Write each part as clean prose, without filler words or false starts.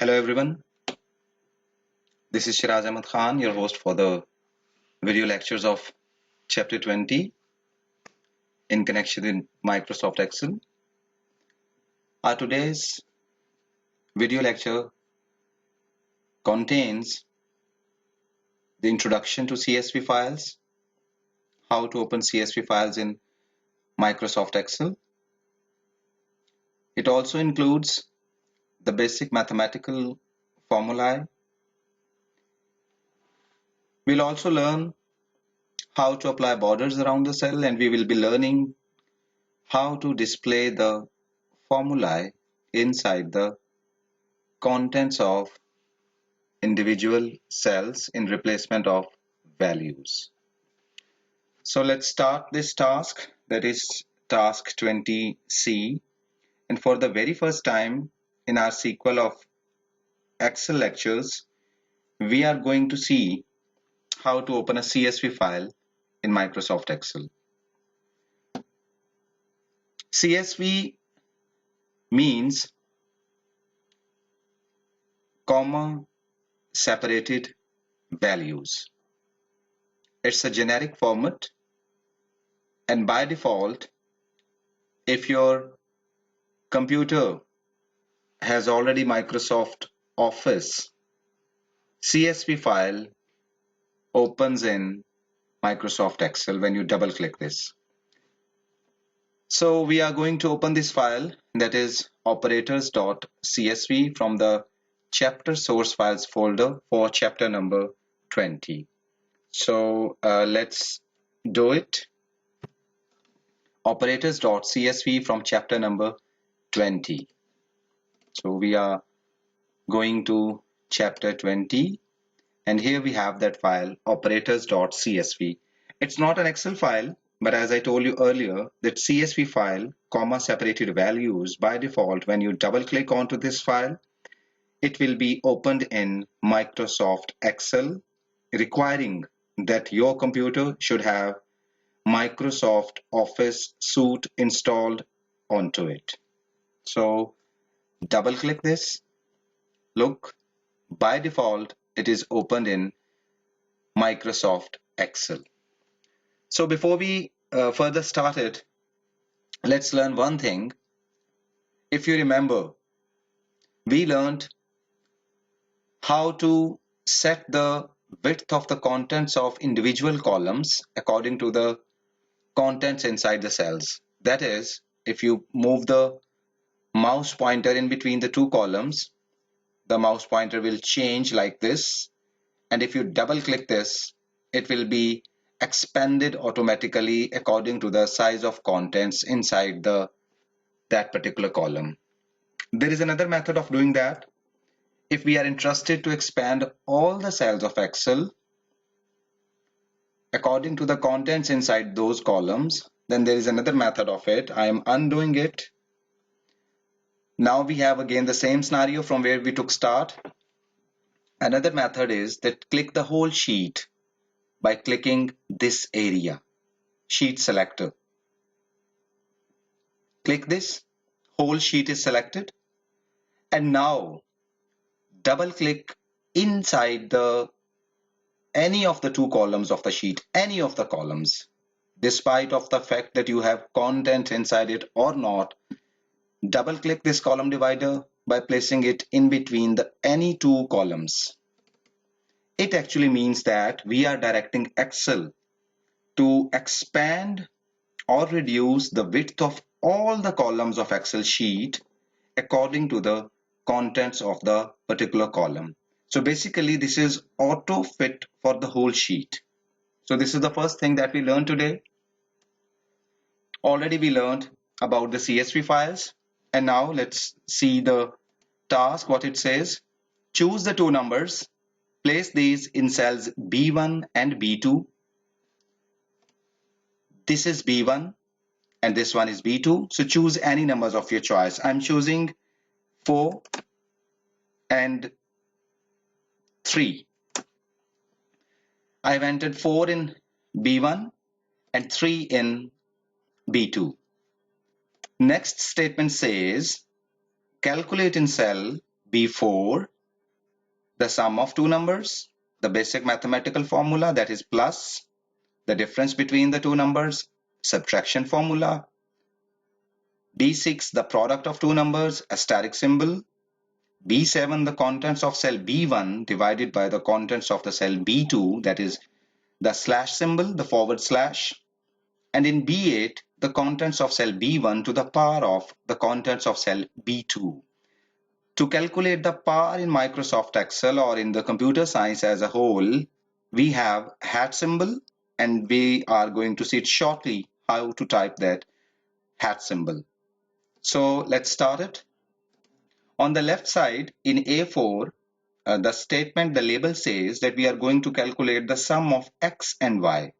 Hello everyone, this is Shiraz Ahmed Khan, your host for the video lectures of Chapter 20 in connection with Microsoft Excel. Our today's video lecture contains the introduction to CSV files, how to open CSV files in Microsoft Excel. It also includes the basic mathematical formulae. We'll also learn how to apply borders around the cell, and we will be learning how to display the formulae inside the contents of individual cells in replacement of values. So let's start this task, that is task 20C, and for the very first time in our sequel of Excel lectures we are going to see how to open a CSV file in Microsoft Excel. CSV means comma separated values. It's a generic format, and by default, if your computer has already Microsoft Office, CSV file opens in Microsoft Excel when you double click this. So we are going to open this file, that is operators.csv, from the chapter source files folder for chapter number 20. So let's do it. Operators.csv from chapter number 20. So we are going to chapter 20, and here we have that file operators.csv. It's not an Excel file, but as I told you earlier, that CSV file, comma separated values, by default when you double click onto this file, it will be opened in Microsoft Excel, requiring that your computer should have Microsoft Office suite installed onto it. So double click this. Look, by default it is opened in Microsoft Excel. So before we further start it, let's learn one thing. If you remember, we learned how to set the width of the contents of individual columns according to the contents inside the cells. That is, if you move the mouse pointer in between the two columns, the mouse pointer will change like this, and if you double click this, it will be expanded automatically according to the size of contents inside that particular column. There is another method of doing that. If we are interested to expand all the cells of Excel according to the contents inside those columns, then there is another method of it. I am undoing it. Now we have again the same scenario from where we took start. Another method is that click the whole sheet by clicking this area, sheet selector. Click this, whole sheet is selected, and now double click inside any of the two columns of the sheet, any of the columns, despite of the fact that you have content inside it or not. Double click this column divider by placing it in between any two columns. It actually means that we are directing Excel to expand or reduce the width of all the columns of Excel sheet according to the contents of the particular column. So basically this is auto fit for the whole sheet. So this is the first thing that we learned today. Already we learned about the CSV files, and now let's see the task, what it says. Choose the two numbers, place these in cells B1 and B2. This is B1 and this one is B2. So choose any numbers of your choice. I'm choosing 4 and 3. I've entered 4 in B1 and 3 in B2. Next statement says calculate in cell B4, the sum of two numbers, the basic mathematical formula, that is plus, the difference between the two numbers, subtraction formula. B6, the product of two numbers, asterisk symbol. B7, the contents of cell B1 divided by the contents of the cell B2, that is the slash symbol, the forward slash. And in B8, the contents of cell B1 to the power of the contents of cell B2. To calculate the power in Microsoft Excel or in the computer science as a whole, we have hat symbol, and we are going to see it shortly how to type that hat symbol. So let's start it. On the left side in A4, the statement, the label says that we are going to calculate the sum of x and y.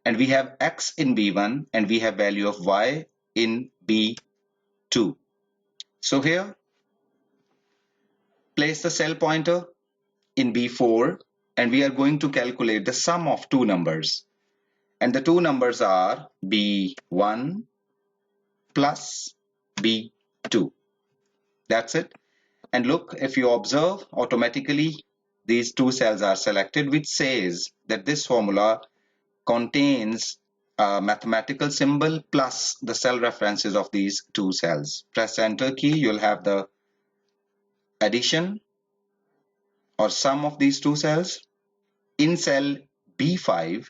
And we have x in B1 and we have value of y in B2. So here, place the cell pointer in B4 and we are going to calculate the sum of two numbers. And the two numbers are B1 plus B2. That's it. And look, if you observe, automatically these two cells are selected, which says that this formula contains a mathematical symbol plus the cell references of these two cells. Press enter key, you'll have the addition or sum of these two cells. In cell B5,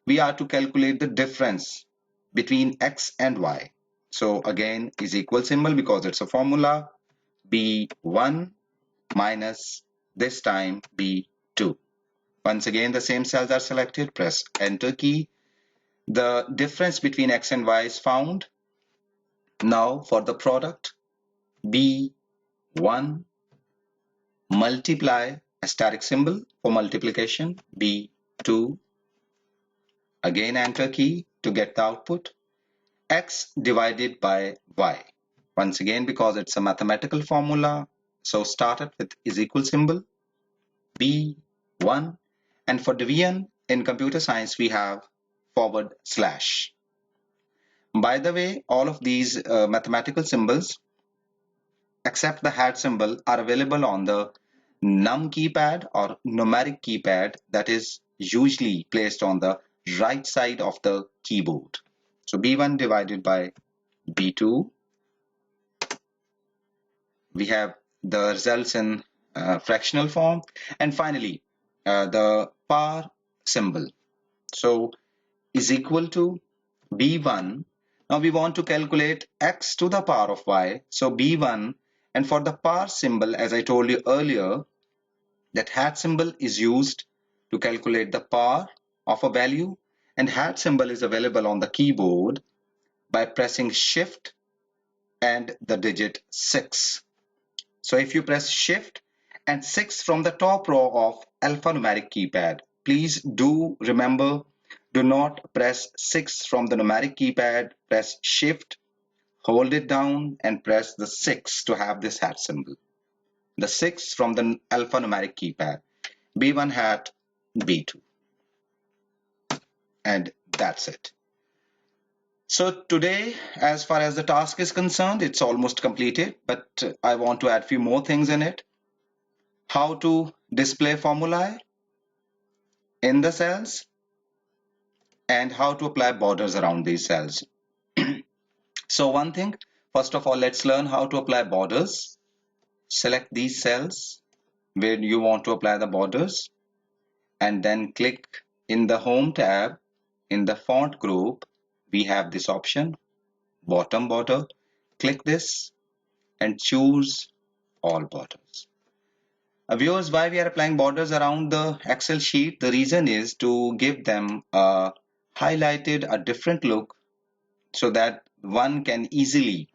we are to calculate the difference between x and y. So again is equal symbol because it's a formula, B1 minus this time B2. Once again the same cells are selected, press enter key. The difference between x and y is found. Now for the product, B1 multiply, asterisk symbol for multiplication, B2, again enter key to get the output, x divided by y. Once again, because it's a mathematical formula, so start it with is equal symbol, B1, and for division in computer science we have forward slash. By the way, all of these mathematical symbols except the hat symbol are available on the num keypad or numeric keypad that is usually placed on the right side of the keyboard. So B1 divided by B2, we have the results in fractional form, and finally the power symbol. So is equal to B1. Now we want to calculate x to the power of y. So B1, and for the power symbol, as I told you earlier, that hat symbol is used to calculate the power of a value, and hat symbol is available on the keyboard by pressing shift and the digit 6. So if you press shift and 6 from the top row of alphanumeric keypad, please do remember, do not press 6 from the numeric keypad, press shift, hold it down and press the 6 to have this hat symbol. The 6 from the alphanumeric keypad, B1 hat, B2. And that's it. So today, as far as the task is concerned, it's almost completed, but I want to add few more things in it. How to display formulae in the cells and how to apply borders around these cells. So one thing, first of all, let's learn how to apply borders. Select these cells where you want to apply the borders and then click in the Home tab. In the font group, we have this option, bottom border. Click this and choose all borders. Viewers, why we are applying borders around the Excel sheet? The reason is to give them a highlighted, a different look so that one can easily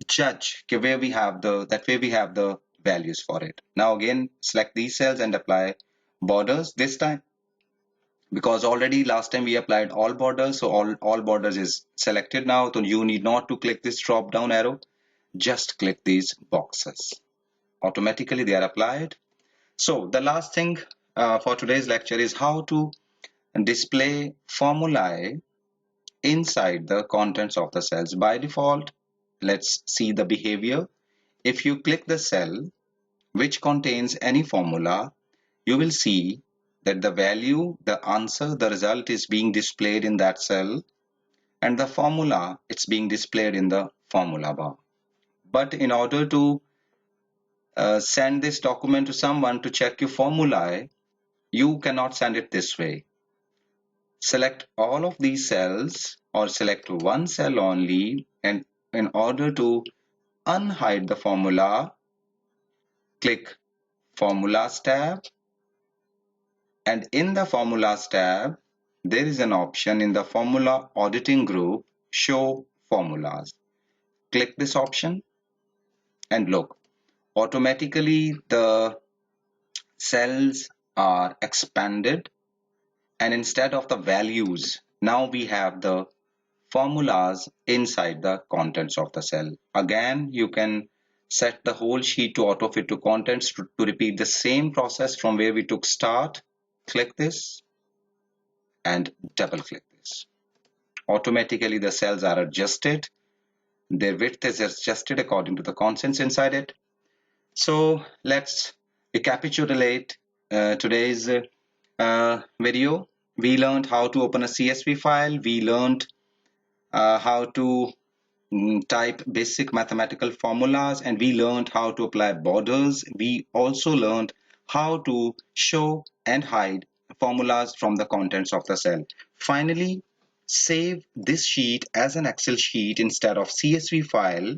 judge where we have the values for it. Now again, select these cells and apply borders this time, because already last time we applied all borders, so all borders is selected now, so you need not to click this drop down arrow, just click these boxes, automatically they are applied. So the last thing for today's lecture is how to display formulae inside the contents of the cells. By default, let's see the behavior. If you click the cell which contains any formula, you will see that the value, the answer, the result is being displayed in that cell, and the formula, it's being displayed in the formula bar. But in order to send this document to someone to check your formulae, you cannot send it this way. Select all of these cells or select one cell only, and in order to unhide the formula, click Formulas tab, and in the Formulas tab, there is an option in the Formula Auditing group, Show Formulas. Click this option and look, automatically the cells are expanded, and instead of the values, now we have the formulas inside the contents of the cell. Again, you can set the whole sheet to autofit to contents to repeat the same process from where we took start. Click this and double click this. Automatically the cells are adjusted. Their width is adjusted according to the constants inside it. So let's recapitulate today's video. We learned how to open a CSV file. We learned how to type basic mathematical formulas, and we learned how to apply borders. We also learned how to show and hide formulas from the contents of the cell. Finally, save this sheet as an Excel sheet instead of CSV file,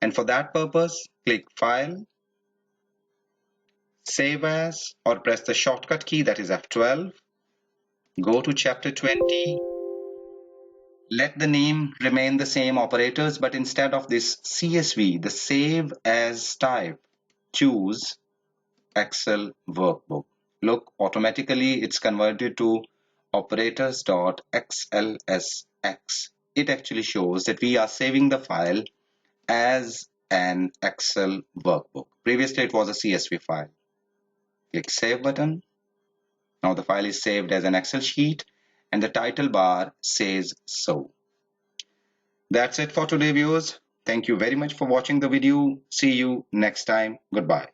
and for that purpose click File, Save As, or press the shortcut key, that is F12. Go to chapter 20. Let the name remain the same, operators, but instead of this CSV, the Save As type, choose Excel Workbook. Look, automatically it's converted to operators.xlsx. It actually shows that we are saving the file as an Excel workbook. Previously it was a CSV file. Click Save button. Now the file is saved as an Excel sheet and the title bar says so. That's it for today, viewers. Thank you very much for watching the video. See you next time. Goodbye.